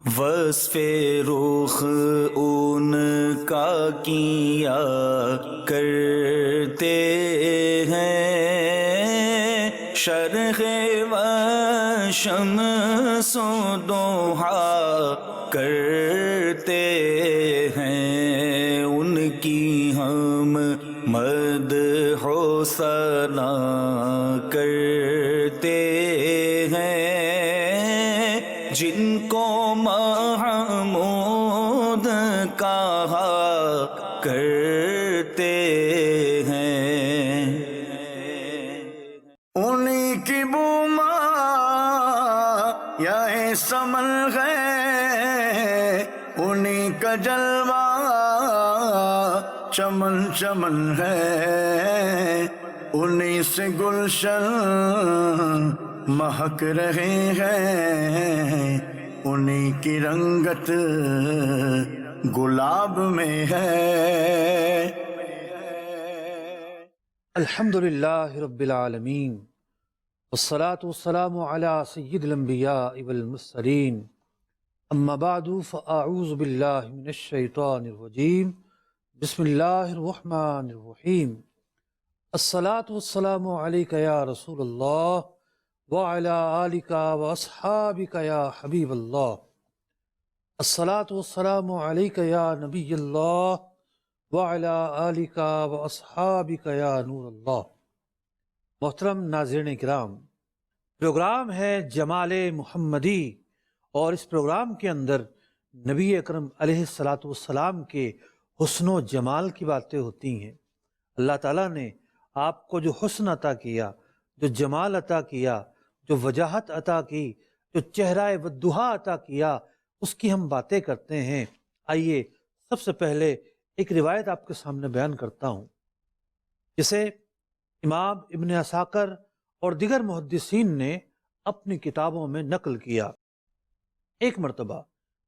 وصف رخ ان کا کیا کرتے ہیں، شرح و شمس و ضحا کرتے ہیں، ان کی ہم مدح و ثنا کرتے ہیں، جن کو محمود کہا کرتے ہیں، انہی کی بوما یا سمن ہے، انہی کا جلوہ چمن چمن ہے، انہی سے گلشن مہک رہے ہیں، انہی کی رنگت گلاب میں ہے۔ الحمدللہ رب العالمین، والصلاة والسلام علی سید الانبیاء والمرسلین، اما بعد فاعوذ باللہ من الشیطان الرجیم، بسم اللہ الرحمن الرحیم۔ الصلاة والسلام علیک یا رسول اللہ وعلی آلک واصحابک یا حبیب اللہ، الصلاة والسلام علیک یا نبی اللہ وعلی آلک واصحابک یا نور اللہ۔ محترم ناظرین کرام، پروگرام ہے جمال محمدی، اور اس پروگرام کے اندر نبی اکرم علیہ السلام کے حسن و جمال کی باتیں ہوتی ہیں۔ اللہ تعالیٰ نے آپ کو جو حسن عطا کیا، جو جمال عطا کیا، جو وجاہت عطا کی، جو چہرہ والضحیٰ عطا کیا، اس کی ہم باتیں کرتے ہیں۔ آئیے سب سے پہلے ایک روایت آپ کے سامنے بیان کرتا ہوں، جسے امام ابن عساکر اور دیگر محدثین نے اپنی کتابوں میں نقل کیا۔ ایک مرتبہ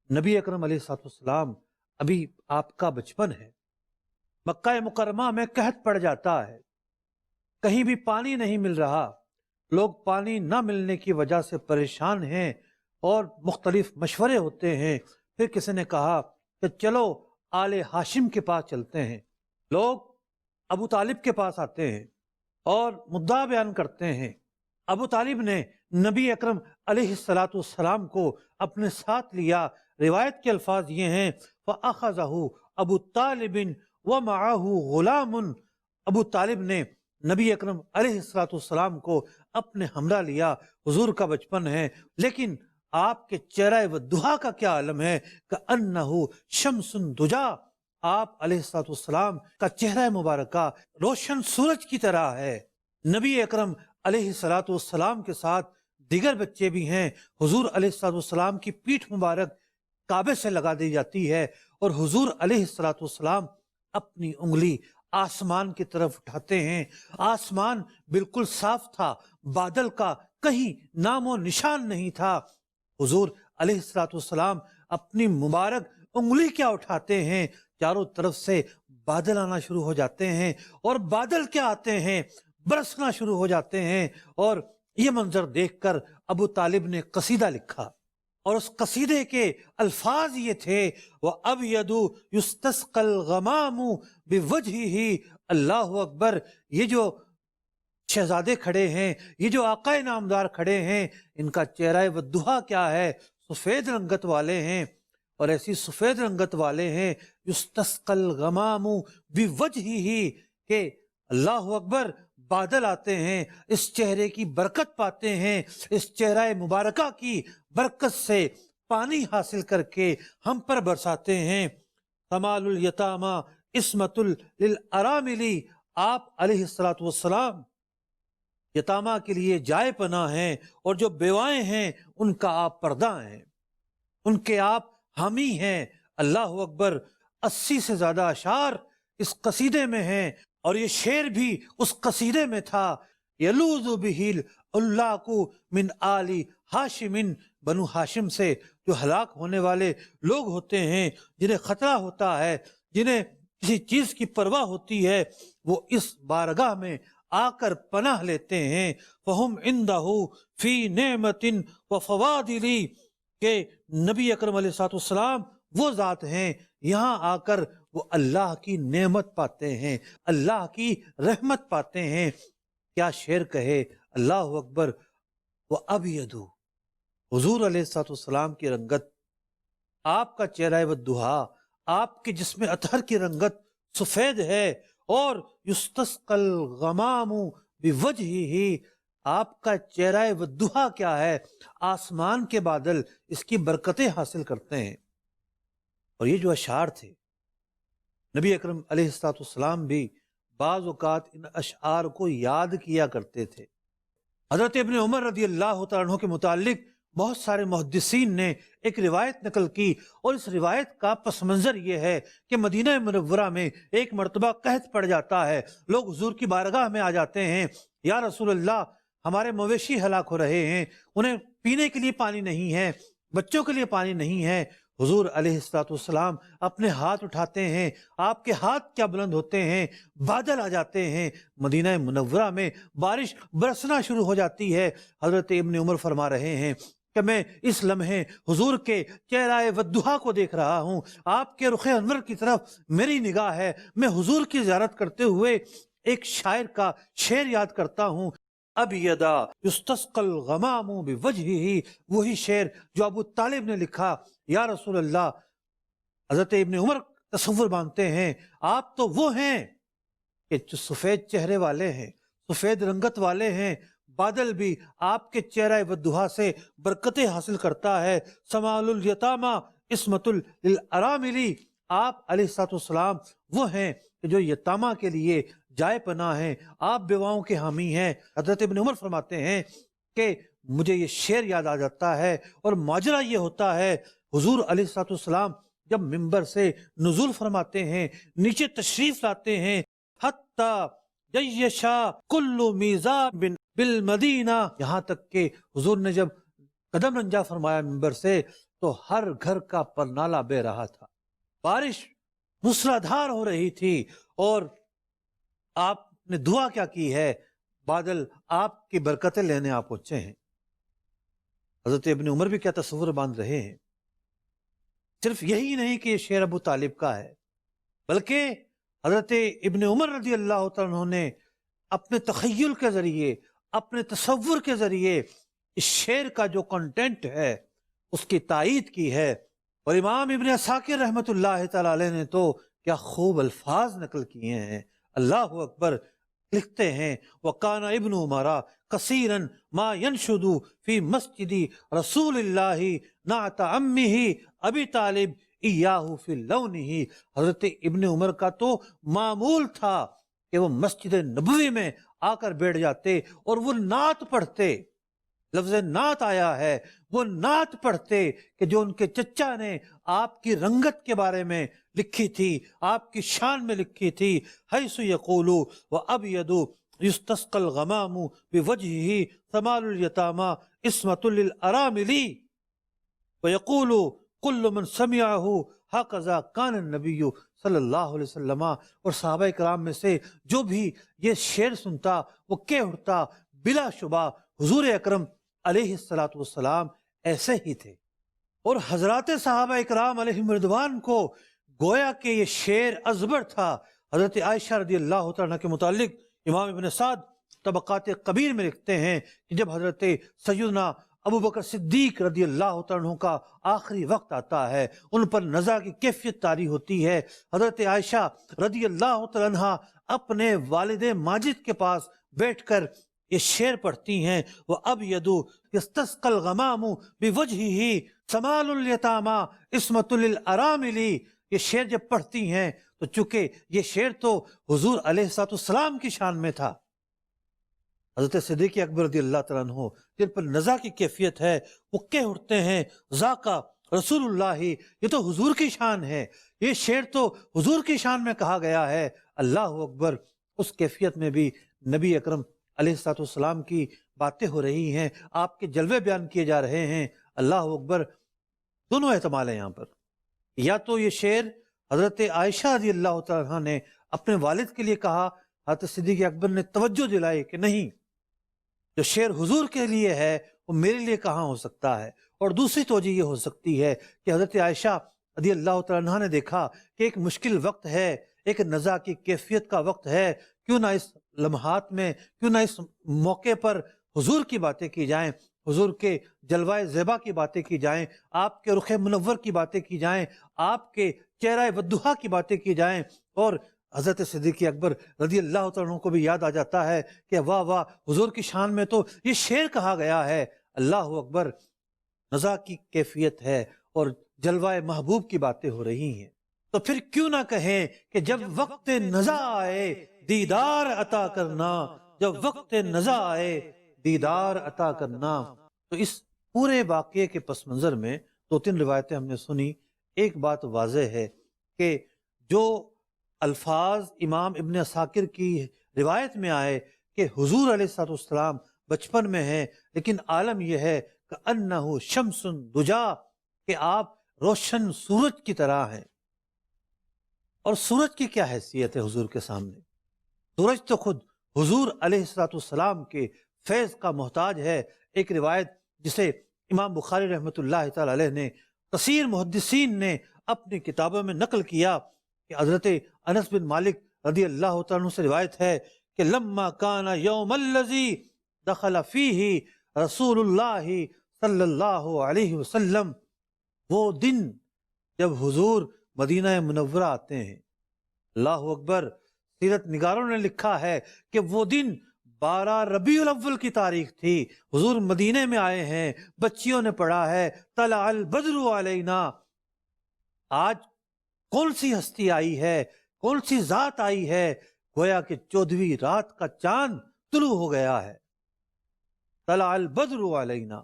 نبی اکرم علیہ السلام، ابھی آپ کا بچپن ہے، مکہ مکرمہ میں قحط پڑ جاتا ہے، کہیں بھی پانی نہیں مل رہا، لوگ پانی نہ ملنے کی وجہ سے پریشان ہیں اور مختلف مشورے ہوتے ہیں۔ پھر کسی نے کہا کہ چلو آل ہاشم کے پاس چلتے ہیں۔ لوگ ابو طالب کے پاس آتے ہیں اور مدعا بیان کرتے ہیں۔ ابو طالب نے نبی اکرم علیہ السلام کو اپنے ساتھ لیا۔ روایت کے الفاظ یہ ہیں، فَأَخَذَهُ ابو طالب وَمَعَهُ غُلَامٌ، ابو طالب نے نبی اکرم علیہ السلام کو اپنے ہمراہ لیا۔ حضور کا بچپن ہے، لیکن آپ کے چہرہ والضحیٰ کا کیا عالم ہے، کَأَنَّهُ شَمْسٌ دُجَا، آپ علیہ السلام کا چہرہ مبارکہ روشن سورج کی طرح ہے۔ نبی اکرم علیہ السلام کے ساتھ دیگر بچے بھی ہیں۔ حضور علیہ السلام کی پیٹھ مبارک کعبے سے لگا دی جاتی ہے، اور حضور علیہ السلام اپنی انگلی آسمان کی طرف اٹھاتے ہیں۔ آسمان بالکل صاف تھا، بادل کا کہیں نام و نشان نہیں تھا۔ حضور علیہ السلام اپنی مبارک انگلی کیا اٹھاتے ہیں، چاروں طرف سے بادل آنا شروع ہو جاتے ہیں، اور بادل کیا آتے ہیں، برسنا شروع ہو جاتے ہیں۔ اور یہ منظر دیکھ کر ابو طالب نے قصیدہ لکھا، اور اس قصیدے کے الفاظ یہ تھے، وَأَبْيَدُ يُسْتَسْقَى الْغَمَامُ بِوَجْهِهِ، اللہ اکبر۔ یہ جو شہزادے کھڑے ہیں، یہ جو آقا نامدار کھڑے ہیں، ان کا چہرہ والضحیٰ کیا ہے، سفید رنگت والے ہیں، اور ایسی سفید رنگت والے ہیں، یستسقى الغمام بوجهه، کہ اللہ اکبر، بادل آتے ہیں، اس چہرے کی برکت پاتے ہیں، اس چہرہ مبارکہ کی برکت سے پانی حاصل کر کے ہم پر برساتے ہیں۔ کمال الیتامی عصمت للارامل، آپ علیہ السلام یتامہ کے لیے جائے پناہ ہیں، اور جو بیوائیں ہیں ان کا آپ پردہ ہیں، ان کے آپ حامی ہیں۔ اللہ اکبر، 80 سے زیادہ اشعار اس قصیدے میں ہیں، اور یہ شعر بھی اس قصیدے میں تھا، یلوذ بہ اللاق من آل ہاشم، بنو ہاشم سے جو ہلاک ہونے والے لوگ ہوتے ہیں، جنہیں خطرہ ہوتا ہے، جنہیں کسی چیز کی پرواہ ہوتی ہے، وہ اس بارگاہ میں آ کر پناہ لیتے ہیں۔ فہم عندہ فی نعمت و فوادل، کہ نبی اکرم علیہ الصلوۃ والسلام وہ ذات ہیں، یہاں آ کر وہ اللہ کی نعمت پاتے ہیں، اللہ کی رحمت پاتے ہیں۔ کیا شعر کہے، اللہ اکبر، وَأَبْيَضُ، حضور علیہ الصلوۃ والسلام کی رنگت، آپ کا چہرہ والضحیٰ، آپ کے جسم اطہر کی رنگت سفید ہے، اور یستسقى الغمام بوجہہ، آپ کا چہرہ والضحیٰ کیا ہے، آسمان کے بادل اس کی برکتیں حاصل کرتے ہیں۔ اور یہ جو اشعار تھے، نبی اکرم علیہ الصلوۃ والسلام بھی بعض اوقات ان اشعار کو یاد کیا کرتے تھے۔ حضرت ابن عمر رضی اللہ تعالیٰ عنہ کے متعلق بہت سارے محدثین نے ایک روایت نقل کی، اور اس روایت کا پس منظر یہ ہے کہ مدینہ منورہ میں ایک مرتبہ قحط پڑ جاتا ہے، لوگ حضور کی بارگاہ میں آ جاتے ہیں، یا رسول اللہ ہمارے مویشی ہلاک ہو رہے ہیں، انہیں پینے کے لیے پانی نہیں ہے، بچوں کے لیے پانی نہیں ہے۔ حضور علیہ الصلوۃ والسلام اپنے ہاتھ اٹھاتے ہیں، آپ کے ہاتھ کیا بلند ہوتے ہیں، بادل آ جاتے ہیں، مدینہ منورہ میں بارش برسنا شروع ہو جاتی ہے۔ حضرت ابن عمر فرما رہے ہیں کہ میں اس لمحے حضور کے چہرہ والضحیٰ کو دیکھ رہا ہوں، آپ کے رخ انور کی طرف میری نگاہ ہے، میں حضور کی زیارت کرتے ہوئے ایک شاعر کا شعر یاد کرتا ہوں، ابیضا یستسقى الغمام بوجہہ، وہی شعر جو ابو طالب نے لکھا۔ یا رسول اللہ، حضرت ابن عمر تصور مانتے ہیں آپ تو وہ ہیں کہ جو سفید چہرے والے ہیں، سفید رنگت والے ہیں، بادل بھی آپ کے چہرہ والضحیٰ سے برکتیں حاصل کرتا ہے۔ سمال الیتامی عصمت للارامل، آپ علیہ الصلوۃ والسلام وہ ہیں کہ جو یتامہ کے لیے جائے پناہ ہیں، آپ بیواؤں کے حامی ہیں۔ حضرت ابن عمر فرماتے ہیں کہ مجھے یہ شعر یاد آ جاتا ہے، اور ماجرا یہ ہوتا ہے حضور علیہ الصلوۃ والسلام جب ممبر سے نزول فرماتے ہیں، نیچے تشریف لاتے ہیں، حتی جیشا کل میزاب بالمدینہ، یہاں تک کہ حضور نے جب قدم رنجا فرمایا ممبر سے تو ہر گھر کا پرنالہ بہ رہا تھا، بارش موسلادھار ہو رہی تھی، اور آپ نے دعا کیا کی ہے، بادل آپ کی برکتیں لینے آپ پہنچے ہیں۔ حضرت ابن عمر بھی کیا تصور باندھ رہے ہیں۔ صرف یہی نہیں کہ یہ شعر ابو طالب کا ہے، بلکہ حضرت ابن عمر رضی اللہ تعالیٰ عنہ نے اپنے تخیل کے ذریعے، اپنے تصور کے ذریعے اس شعر کا جو کنٹینٹ ہے اس کی تائید کی ہے۔ اور امام ابن عساکر رحمۃ اللہ تعالی علیہ نے تو کیا خوب الفاظ نقل کیے ہیں، اللہ اکبر، لکھتے ہیں وَقَانَ ابن عمر کثیرا ما ينشد فی مسجد رسول اللہ نعت عمہ ابی طالب ایاہ فی لونہ، حضرت ابن عمر کا تو معمول تھا کہ وہ مسجد نبوی میں آ کر بیٹھ جاتے اور وہ نعت پڑھتے، لفظ نعت آیا ہے، وہ نعت پڑھتے کہ جو ان کے چچا نے آپ کی رنگت کے بارے میں لکھی تھی، آپ کی شان میں لکھی تھی، حیث یقول وابیض یستسقى الغمام بوجہہ ثمال الیتامی عصمت للارامل ویقول کل من سمعہ ہکذا کان النبی صلی اللہ علیہ وسلم، اور صحابہ کرام میں سے جو بھی یہ شعر سنتا وہ کہہ اٹھتا بلا شبہ حضور اکرم علیہ الصلوۃ والسلام ایسے ہی تھے۔ اور حضرات صحابہ اکرام علیہم رضوان کو گویا کہ یہ شعر ازبر تھا۔ حضرت عائشہ رضی اللہ تعالیٰ عنہ کے متعلق امام ابن سعد طبقات کبیر میں لکھتے ہیں کہ جب حضرت سیدنا ابو بکر صدیق رضی اللہ تعالیٰ عنہ کا آخری وقت آتا ہے، ان پر نزع کی کیفیت طاری ہوتی ہے، حضرت عائشہ رضی اللہ تعالیٰ عنہ اپنے والد ماجد کے پاس بیٹھ کر یہ شعر پڑھتی ہیں، وَأَبْيَضُ يَسْتَسْقَى الْغَمَامُ بِوَجْهِهِ سَمَالُ الْيَتَامَى عِصْمَةٌ لِلْأَرَامِلِ، یہ شعر جب پڑھتی ہیں تو چونکہ یہ شعر تو حضور علیہ الصلوۃ والسلام کی شان میں تھا، حضرت صدیق اکبر رضی اللہ تعالیٰ عنہ جن پر نزع کی کیفیت ہے وہ کہہ اٹھتے ہیں ذاکا رسول اللہ، یہ تو حضور کی شان ہے، یہ شعر تو حضور کی شان میں کہا گیا ہے۔ اللہ اکبر، اس کیفیت میں بھی نبی اکرم علیہ الصلوۃ والسلام کی باتیں ہو رہی ہیں، آپ کے جلوے بیان کیے جا رہے ہیں۔ اللہ اکبر، دونوں احتمال ہیں یہاں پر، یا تو یہ شعر حضرت عائشہ رضی اللہ تعالیٰ عنہ نے اپنے والد کے لیے کہا، حضرت صدیق اکبر نے توجہ دلائی کہ نہیں، جو شعر حضور کے لیے ہے وہ میرے لیے کہاں ہو سکتا ہے؟ اور دوسری توجہ یہ ہو سکتی ہے کہ حضرت عائشہ رضی اللہ تعالیٰ عنہ نے دیکھا کہ ایک مشکل وقت ہے، ایک نزا کی کیفیت کا وقت ہے، کیوں نہ اس لمحات میں، کیوں نہ اس موقع پر حضور کی باتیں کی جائیں، حضور کے جلوہ زیبا کی باتیں کی جائیں، آپ کے رخ منور کی باتیں کی جائیں، آپ کے چہرہ ودھا کی باتیں کی جائیں۔ اور حضرت صدیق اکبر رضی اللہ تعالیٰ عنہ کو بھی یاد آ جاتا ہے کہ واہ واہ، حضور کی شان میں تو یہ شعر کہا گیا ہے، اللہ اکبر، نزا کی کیفیت ہے اور جلوہ محبوب کی باتیں ہو رہی ہیں۔ تو پھر کیوں نہ کہیں کہ جب وقت نزا آئے دیدار عطا کرنا، جب وقت نزا آئے دیدار عطا کرنا۔ تو اس پورے واقعے کے پس منظر میں دو تین روایتیں ہم نے سنی۔ ایک بات واضح ہے کہ جو الفاظ امام ابن عساکر کی روایت میں آئے کہ حضور علیہ السلام بچپن میں ہیں، لیکن عالم یہ ہے کہ انہو شمس دجا، کہ آپ روشن سورج کی طرح ہیں۔ اور سورج کی کیا حیثیت ہے حضور کے سامنے؟ سورج تو خود حضور علیہ السلام کے فیض کا محتاج ہے۔ ایک روایت جسے امام بخاری رحمۃ اللہ تعالی علیہ نے، کثیر محدثین نے اپنی کتابوں میں نقل کیا کہ حضرت انس بن مالک رضی اللہ تعالیٰ عنہ سے روایت ہے کہ لما کان یوم الذی دخل فیہ رسول اللہ صلی اللہ علیہ وسلم، وہ دن جب حضور مدینہ منورہ آتے ہیں۔ اللہ اکبر، سیرت نگاروں نے لکھا ہے کہ وہ دن 12 ربیع الاول کی تاریخ تھی، حضور مدینے میں آئے ہیں۔ بچیوں نے پڑھا ہے طلع البدر علینا، آج کون سی ہستی آئی ہے، کون سی ذات آئی ہے؟ گویا کہ 14ویں رات کا چاند طلوع ہو گیا ہے۔ طلع البدر علینا،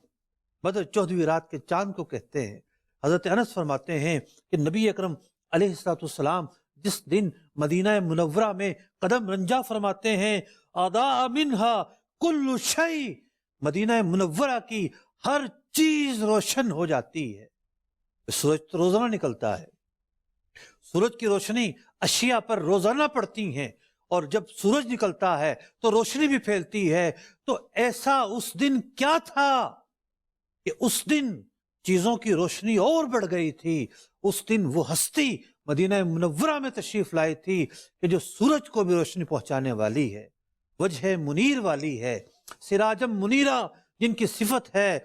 بدر 14ویں رات کے چاند کو کہتے ہیں۔ حضرت انس فرماتے ہیں کہ نبی اکرم علیہ السلام جس دن مدینہ منورہ میں قدم رنجا فرماتے ہیں، اضاء منہا کل شیء، مدینہ منورہ کی ہر چیز روشن ہو جاتی ہے۔ سورج تو روزانہ نکلتا ہے، سورج کی روشنی اشیاء پر روزانہ پڑتی ہیں، اور جب سورج نکلتا ہے تو روشنی بھی پھیلتی ہے۔ تو ایسا اس دن کیا تھا کہ اس دن چیزوں کی روشنی اور بڑھ گئی تھی؟ اس دن وہ ہستی مدینہ منورہ میں تشریف لائی تھی کہ جو سورج کو بھی روشنی پہنچانے والی ہے، وجہ منیر والی ہے، سراجم منیرہ جن کی صفت ہے۔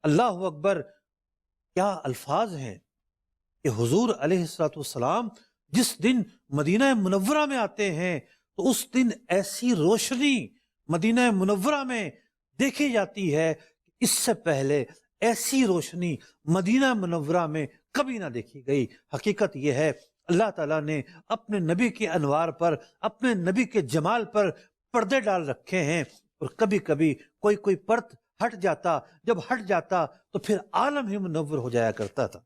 اللہ اکبر، کیا الفاظ ہیں کہ حضور علیہ السلام جس دن مدینہ منورہ میں آتے ہیں تو اس دن ایسی روشنی مدینہ منورہ میں دیکھی جاتی ہے کہ اس سے پہلے ایسی روشنی مدینہ منورہ میں کبھی نہ دیکھی گئی۔ حقیقت یہ ہے اللہ تعالیٰ نے اپنے نبی کے انوار پر، اپنے نبی کے جمال پر پردے ڈال رکھے ہیں، اور کبھی کبھی کوئی پرت ہٹ جاتا، جب ہٹ جاتا تو پھر عالم ہی منور ہو جایا کرتا تھا۔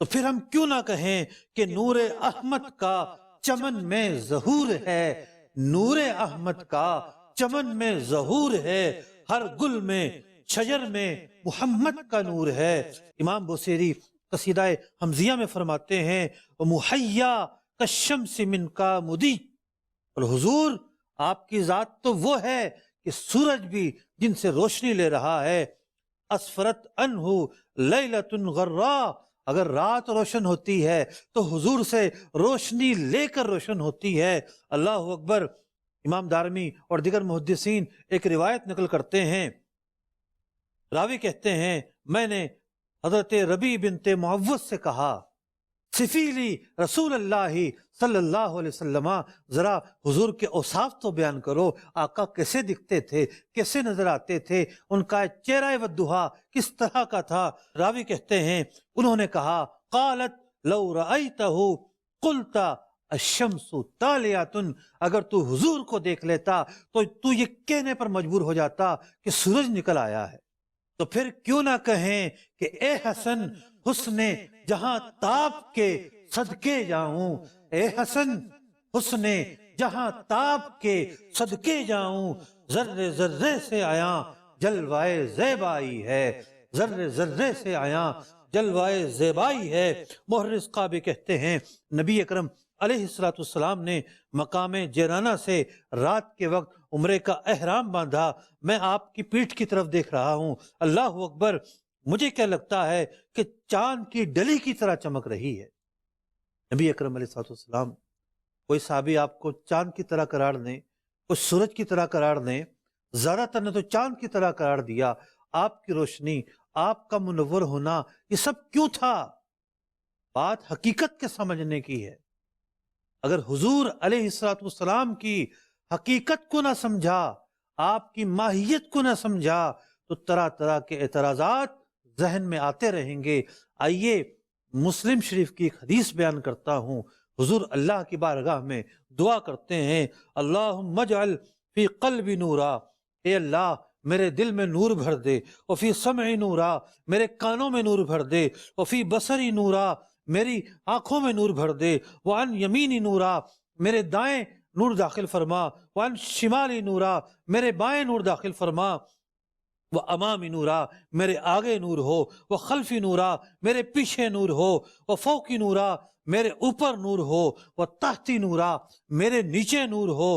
تو پھر ہم کیوں نہ کہیں کہ نور احمد کا چمن میں ظہور ہے، نور احمد کا چمن میں ظہور ہے، ہر گل میں شجر میں محمد کا نور ہے۔ امام بوصیری قصیدہ حمزیہ میں فرماتے ہیں محیا کالشمس من کا مدی، اور حضور آپ کی ذات تو وہ ہے کہ سورج بھی جن سے روشنی لے رہا ہے۔ اسفرت عنہ لیلۃ غراء، اگر رات روشن ہوتی ہے تو حضور سے روشنی لے کر روشن ہوتی ہے۔ اللہ اکبر۔ امام دارمی اور دیگر محدثین ایک روایت نقل کرتے ہیں، راوی کہتے ہیں میں نے حضرت ربیع بنت معوذ سے کہا صفیلی رسول اللہ صلی اللہ علیہ وسلم، ذرا حضور کے اوصاف تو بیان کرو، آقا کیسے دکھتے تھے، کیسے نظر آتے تھے، ان کا چہرہ ودھا کس طرح کا تھا؟ راوی کہتے ہیں انہوں نے کہا قالت لو رأیتہ قلت الشمس طالعۃ، اگر تو حضور کو دیکھ لیتا تو یہ کہنے پر مجبور ہو جاتا کہ سورج نکل آیا ہے۔ تو پھر کیوں نہ کہیں کہ اے حسن حسن جہاں تاب کے صدقے جاؤں، اے حسن حسن جہاں تاب کے صدقے جاؤں، ذرے ذرے سے آیا جلوائے زیبائی ہے، ذرے ذرے سے آیا جلوائے زیبائی ہے۔ محرز قابی کہتے ہیں نبی اکرم علیہ السلام نے مقام جیرانہ سے رات کے وقت عمرے کا احرام باندھا، میں آپ کی پیٹھ کی طرف دیکھ رہا ہوں، اللہ اکبر، مجھے کیا لگتا ہے کہ چاند کی ڈلی کی طرح چمک رہی ہے۔ نبی اکرم علیہ الصلوۃ والسلام، کوئی صحابی آپ کو چاند کی طرح قرار دیں، کوئی سورج کی طرح قرار دیں، زیادہ تر نے تو چاند کی طرح قرار دیا۔ آپ کی روشنی، آپ کا منور ہونا، یہ سب کیوں تھا؟ بات حقیقت کے سمجھنے کی ہے۔ اگر حضور علیہ الصلوۃ والسلام کی حقیقت کو نہ سمجھا، آپ کی ماہیت کو نہ سمجھا، تو طرح طرح کے اعتراضات ذہن میں آتے رہیں گے۔ آئیے مسلم شریف کی ایک حدیث بیان کرتا ہوں۔ حضور اللہ کی بارگاہ میں دعا کرتے ہیں، اللہم اجعل فی قلبی نورا، اے اللہ میرے دل میں نور بھر دے، وفی سمعی نورا، میرے کانوں میں نور بھر دے، وفی بصری نورا، میری آنکھوں میں نور بھر دے، وعن یمینی نورا، میرے دائیں نور داخل فرما، وعن شمالی نورا، میرے بائیں نور داخل فرما، وہ امامی نورا، میرے آگے نور ہو، وہ خلفی نورا، میرے پیچھے نور ہو، وہ فوقی نورا، میرے اوپر نور ہو، وہ تحتی نورا، میرے نیچے نور ہو،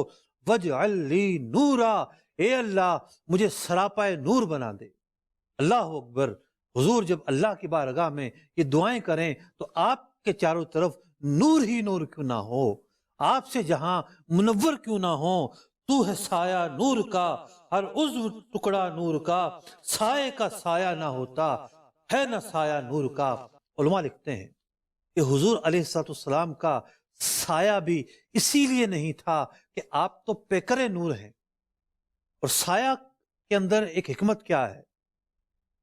وجعل لی نورا، اے اللہ مجھے سراپائے نور بنا دے۔ اللہ اکبر۔ حضور جب اللہ کی بارگاہ میں یہ دعائیں کریں تو آپ کے چاروں طرف نور ہی نور کیوں نہ ہو، آپ سے جہاں منور کیوں نہ ہو، تو ہے سایہ نور کا، ہر عضو ٹکڑا نور کا، سائے کا سایہ نہ ہوتا ہے نہ سایہ نور کا۔ علماء لکھتے ہیں کہ حضور علیہ السلام کا سایہ بھی اسی لیے نہیں تھا کہ آپ تو پیکر نور ہیں، اور سایہ کے اندر ایک حکمت کیا ہے؟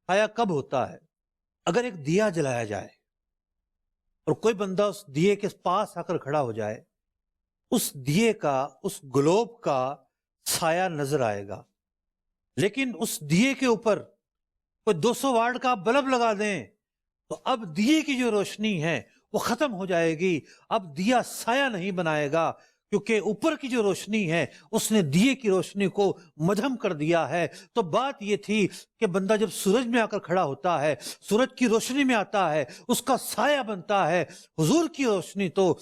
سایہ کب ہوتا ہے؟ اگر ایک دیا جلایا جائے اور کوئی بندہ اس دیے کے پاس آ کر کھڑا ہو جائے، اس دیے کا، اس گلوب کا سایہ نظر آئے گا، لیکن اس دیے کے اوپر کوئی 200 واٹ کا بلب لگا دیں تو اب دیے کی جو روشنی ہے وہ ختم ہو جائے گی، اب دیا سایہ نہیں بنائے گا، کیونکہ اوپر کی جو روشنی ہے اس نے دیے کی روشنی کو مدھم کر دیا ہے۔ تو بات یہ تھی کہ بندہ جب سورج میں آ کر کھڑا ہوتا ہے، سورج کی روشنی میں آتا ہے، اس کا سایہ بنتا ہے۔ حضور کی روشنی تو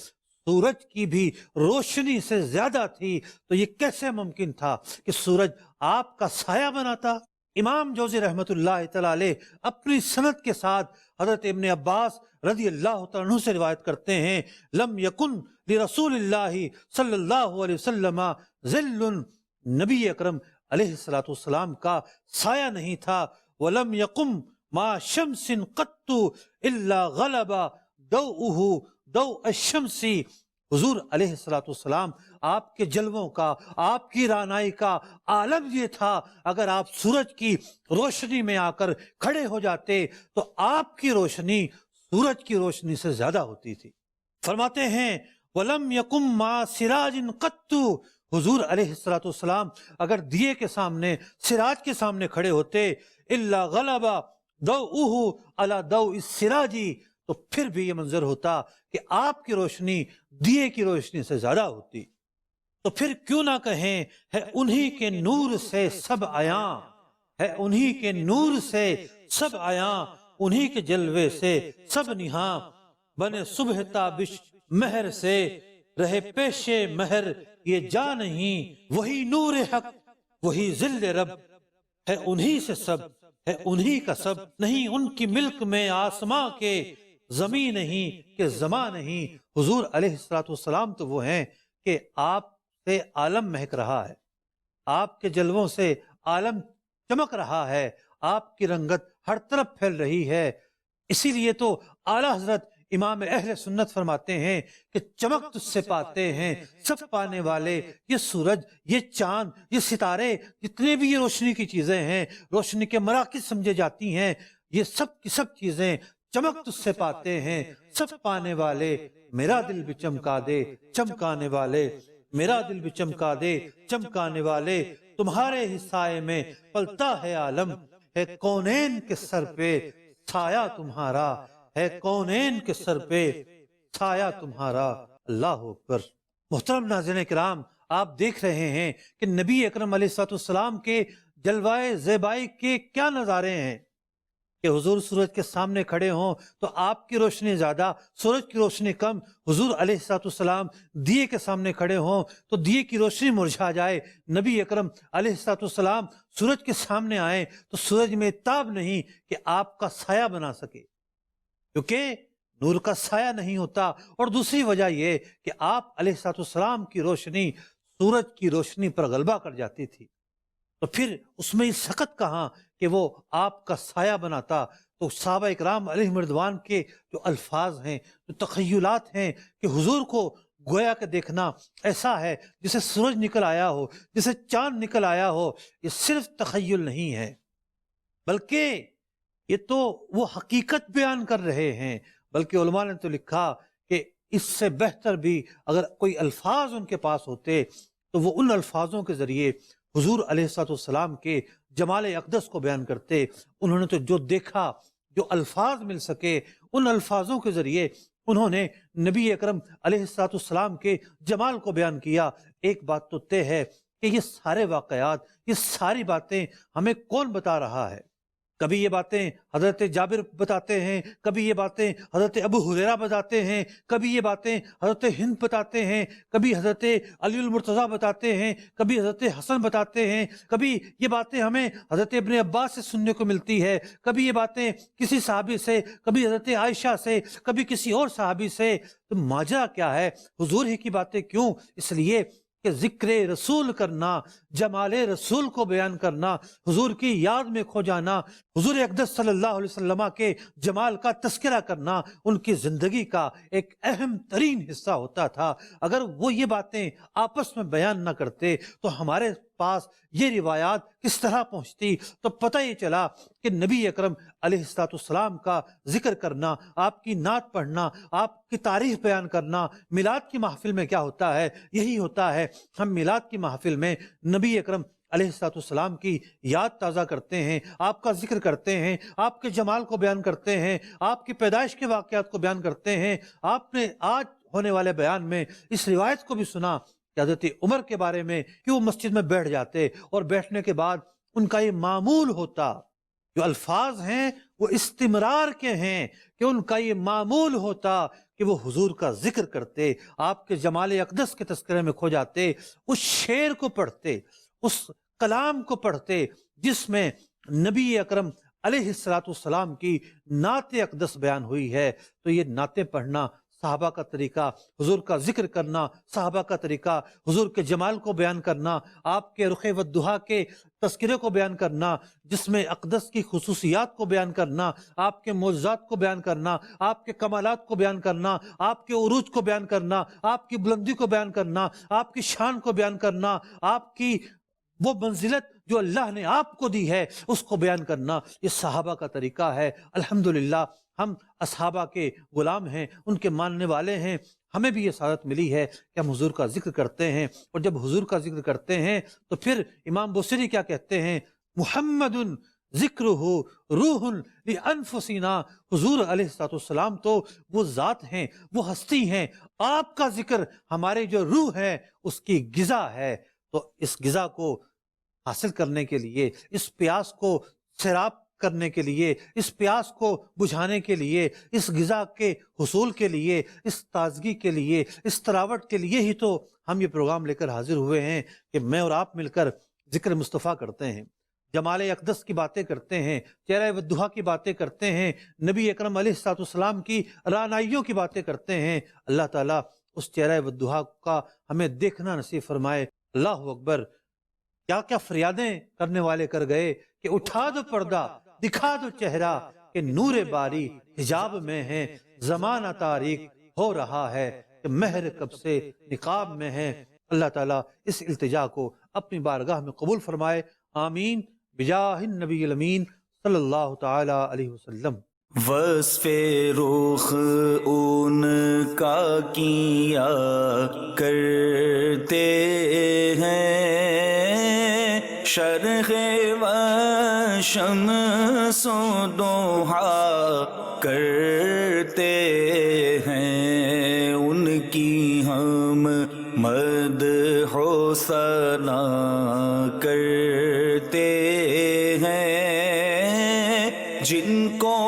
سورج کی بھی روشنی سے زیادہ تھی، تو یہ کیسے ممکن تھا کہ سورج آپ کا سایہ بناتا؟ امام جوزی رحمۃ اللہ تعالی علیہ اپنی سند کے ساتھ حضرت ابن عباس رضی اللہ تعالیٰ عنہ سے روایت کرتے ہیں، لم یکن لرسول اللہ صلی اللہ علیہ وسلم ظل، نبی اکرم علیہ السلام کا سایہ نہیں تھا، ولم یقم ما شمس قط الا غلب ضوءہ ضوء الشمس، حضور علیہ السلام آپ کے جلووں کا، آپ کی رانائی کا عالم یہ تھا، اگر آپ سورج کی روشنی میں آ کر کھڑے ہو جاتے تو آپ کی روشنی سورج کی روشنی سے زیادہ ہوتی تھی۔ فرماتے ہیں وَلَمْ يَقُمْ مَا سِرَاجٍ قَطُّ، حضور علیہ السلام اگر دیے کے سامنے، سراج کے سامنے کھڑے ہوتے، إِلَّا غَلَبَ ضَوْءُهُ عَلَى ضَوْءِ السِّرَاجِ، تو پھر بھی یہ منظر ہوتا کہ آپ کی روشنی دیے کی روشنی سے زیادہ ہوتی۔ تو پھر کیوں نہ کہیں ہے انہی کے نور سے سب عیاں، ہے انہی کے نور سے سب عیاں، انہی کے جلوے سے سب نہاں، بنے صبح تابش مہر سے رہے پیشے مہر یہ جا نہیں، وہی نور حق وہی ظل رب، ہے انہی سے سب، ہے انہی کا سب، نہیں ان کی ملک میں آسماں کے، زمین نہیں کہ زمان نہیں۔ حضور علیہ السلام تو وہ ہیں کہ آپ سے عالم مہک رہا ہے، آپ کے جلووں سے عالم چمک رہا ہے، آپ کی رنگت ہر طرف پھیل رہی ہے۔ اسی لیے تو اعلیٰ حضرت امام اہل سنت فرماتے ہیں کہ چمک تجھ سے پاتے ہیں سب پانے والے، یہ سورج، یہ چاند، یہ ستارے، جتنے بھی یہ روشنی کی چیزیں ہیں، روشنی کے مراکز سمجھے جاتی ہیں، یہ سب کی سب چیزیں چمک تجھ سے پاتے ہیں سب پانے والے، میرا دل بھی چمکا دے چمکانے والے، میرا دل بھی چمکا دے چمکانے والے، تمہارے ہی سائے میں پلتا ہے عالم، ہے کونین کے سر پہ سایہ تمہارا، ہے کونین کے سر پہ سایہ تمہارا۔ اللہ اکبر۔ محترم ناظرین کرام، آپ دیکھ رہے ہیں کہ نبی اکرم علیہ السلام کے جلوائے زیبائی کے کیا نظارے ہیں۔ کہ حضور سورج کے سامنے کھڑے ہوں تو آپ کی روشنی زیادہ، سورج کی روشنی کم، حضور علیہ الصلوۃ والسلام دیے کے سامنے کھڑے ہوں تو دیے کی روشنی مرجھا جائے، نبی اکرم علیہ الصلوۃ والسلام سورج کے سامنے آئیں تو سورج میں تاب نہیں کہ آپ کا سایہ بنا سکے، کیونکہ نور کا سایہ نہیں ہوتا۔ اور دوسری وجہ یہ کہ آپ علیہ الصلوۃ والسلام کی روشنی سورج کی روشنی پر غلبہ کر جاتی تھی، تو پھر اس میں سخت کہاں کہ وہ آپ کا سایہ بناتا۔ تو صحابہ اکرام علیہم رضوان کے جو الفاظ ہیں، جو تخیلات ہیں کہ حضور کو گویا کہ دیکھنا ایسا ہے جسے سورج نکل آیا ہو، جسے چاند نکل آیا ہو، یہ صرف تخیل نہیں ہے، بلکہ یہ تو وہ حقیقت بیان کر رہے ہیں۔ بلکہ علماء نے تو لکھا کہ اس سے بہتر بھی اگر کوئی الفاظ ان کے پاس ہوتے تو وہ ان الفاظوں کے ذریعے حضور علیہ الصلوۃ والسلام کے جمال اقدس کو بیان کرتے۔ انہوں نے تو جو دیکھا، جو الفاظ مل سکے، ان الفاظوں کے ذریعے انہوں نے نبی اکرم علیہ الصلوۃ والسلام کے جمال کو بیان کیا۔ ایک بات تو طے ہے کہ یہ سارے واقعات، یہ ساری باتیں ہمیں کون بتا رہا ہے؟ کبھی یہ باتیں حضرت جابر بتاتے ہیں، کبھی یہ باتیں حضرت ابو ہریرہ بتاتے ہیں، کبھی یہ باتیں حضرت ہند بتاتے ہیں، کبھی حضرت علی المرتضیٰ بتاتے ہیں، کبھی حضرت حسن بتاتے ہیں، کبھی یہ باتیں ہمیں حضرت ابن عباس سے سننے کو ملتی ہے، کبھی یہ باتیں کسی صحابی سے، کبھی حضرت عائشہ سے، کبھی کسی اور صحابی سے۔ تو ماجرا کیا ہے؟ حضور ہی کی باتیں کیوں؟ اس لیے کہ ذکر رسول کرنا، جمال رسول کو بیان کرنا، حضور کی یاد میں کھو جانا، حضور اقدس صلی اللہ علیہ وسلم کے جمال کا تذکرہ کرنا ان کی زندگی کا ایک اہم ترین حصہ ہوتا تھا۔ اگر وہ یہ باتیں آپس میں بیان نہ کرتے تو ہمارے پاس یہ روایات کس طرح پہنچتی؟ تو پتہ یہ چلا کہ نبی اکرم علیہ الصلوۃ والسلام کا ذکر کرنا، آپ کی نعت پڑھنا، آپ کی تعریف بیان کرنا، میلاد کی محفل میں کیا ہوتا ہے؟ یہی ہوتا ہے۔ ہم میلاد کی محفل میں نبی اکرم علیہ الصلوۃ والسلام کی یاد تازہ کرتے ہیں، آپ کا ذکر کرتے ہیں، آپ کے جمال کو بیان کرتے ہیں، آپ کی پیدائش کے واقعات کو بیان کرتے ہیں۔ آپ نے آج ہونے والے بیان میں اس روایت کو بھی سنا کہ حضرت عمر کے بارے میں کہ وہ مسجد میں بیٹھ جاتے اور بیٹھنے کے بعد ان کا یہ معمول ہوتا، جو الفاظ ہیں وہ استمرار کے ہیں، کہ ان کا یہ معمول ہوتا کہ وہ حضور کا ذکر کرتے، آپ کے جمال اقدس کے تذکرے میں کھو جاتے، اس شعر کو پڑھتے، اس کلام کو پڑھتے جس میں نبی اکرم علیہ الصلوۃ والسلام کی نعت اقدس بیان ہوئی ہے۔ تو یہ نعتیں پڑھنا صحابہ کا طریقہ، حضور کا ذکر کرنا صحابہ کا طریقہ، حضور کے جمال کو بیان کرنا، آپ کے رخ والضحیٰ کے تذکرے کو بیان کرنا، جس میں اقدس کی خصوصیات کو بیان کرنا، آپ کے معجزات کو بیان کرنا، آپ کے کمالات کو بیان کرنا، آپ کے عروج کو بیان کرنا، آپ کی بلندی کو بیان کرنا، آپ کی شان کو بیان کرنا، آپ کی وہ منزلت جو اللہ نے آپ کو دی ہے اس کو بیان کرنا، یہ صحابہ کا طریقہ ہے۔ الحمدللہ ہم اصحابہ کے غلام ہیں، ان کے ماننے والے ہیں، ہمیں بھی یہ سعادت ملی ہے کہ ہم حضور کا ذکر کرتے ہیں۔ اور جب حضور کا ذکر کرتے ہیں تو پھر امام بوصیری کیا کہتے ہیں؟ محمد ذکرہ روح لانفسنا، حضور علیہ الصلوۃ والسلام تو وہ ذات ہیں، وہ ہستی ہیں، آپ کا ذکر ہمارے جو روح ہے اس کی غذا ہے۔ تو اس غذا کو حاصل کرنے کے لیے، اس پیاس کو سیراب کرنے کے لیے، اس پیاس کو بجھانے کے لیے، اس غذا کے حصول کے لیے، اس تازگی کے لیے، اس تراوٹ کے لیے ہی تو ہم یہ پروگرام لے کر حاضر ہوئے ہیں کہ میں اور آپ مل کر ذکر مصطفیٰ کرتے ہیں، جمال اقدس کی باتیں کرتے ہیں، چہرہ والضحیٰ کی باتیں کرتے ہیں، نبی اکرم علیہ الصلوۃ والسلام کی رعنائیوں کی باتیں کرتے ہیں۔ اللہ تعالیٰ اس چہرہ والضحیٰ کا ہمیں دیکھنا نصیب فرمائے۔ اللہ اکبر! کیا کیا فریادیں کرنے والے کر گئے کہ اٹھا دو پردہ، دکھا دو چہرہ، کہ نور باری حجاب میں ہے، زمانہ تاریک ہو رہا ہے، کہ مہر کب سے نقاب میں ہے۔ اللہ تعالیٰ اس التجا کو اپنی بارگاہ میں قبول فرمائے، آمین، بجاہ النبی الامین صلی اللہ تعالی علیہ وسلم۔ وصف رخ ان کا کیا کرتے ہیں، شرح و شمس و ضحیٰ کرتے ہیں، ان کی ہم مدح و ثنا کرتے ہیں، جن کو